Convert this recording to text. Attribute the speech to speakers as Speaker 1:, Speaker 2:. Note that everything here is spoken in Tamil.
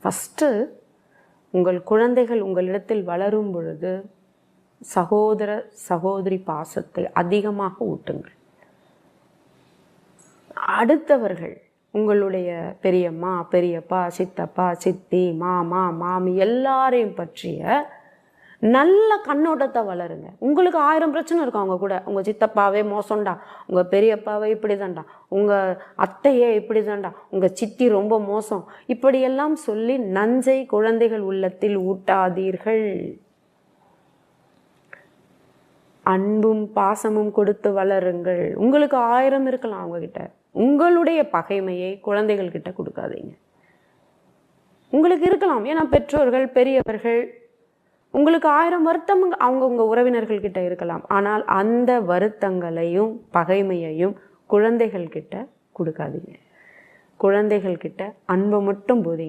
Speaker 1: ஃபஸ்ட்டு உங்கள் குழந்தைகள் உங்களிடத்தில் வளரும் பொழுது சகோதர சகோதரி பாசத்தை அதிகமாக ஊட்டுங்கள். அடுத்தவர்கள் உங்களுடைய பெரியம்மா, பெரியப்பா, சித்தப்பா, சித்தி, மாமா, மாமி எல்லாரையும் பற்றிய நல்ல கண்ணோட்டத்தை வளருங்க. உங்களுக்கு 1000 பிரச்சனை இருக்கும் அவங்க கூட. உங்கள் சித்தப்பாவே மோசம்டா, உங்கள் பெரியப்பாவே இப்படி தான்டா, உங்கள் அத்தையே இப்படி தான்டா, உங்கள் சித்தி ரொம்ப மோசம், இப்படியெல்லாம் சொல்லி நஞ்சை குழந்தைகள் உள்ளத்தில் ஊட்டாதீர்கள். அன்பும் பாசமும் கொடுத்து வளருங்கள். உங்களுக்கு 1000 இருக்கலாம் அவங்கக்கிட்ட. உங்களுடைய பகைமையை குழந்தைகள் கிட்ட கொடுக்காதீங்க. உங்களுக்கு இருக்கலாம், ஏன்னா பெற்றோர்கள் பெரியவர்கள் உங்களுக்கு 1000 வருத்தம் அவங்கவுங்க உறவினர்கள் கிட்ட இருக்கலாம். ஆனால் அந்த வருத்தங்களையும் பகைமையையும் குழந்தைகள் கிட்ட கொடுக்காதீங்க. குழந்தைகள் கிட்ட அன்பை மட்டும் போதிங்க.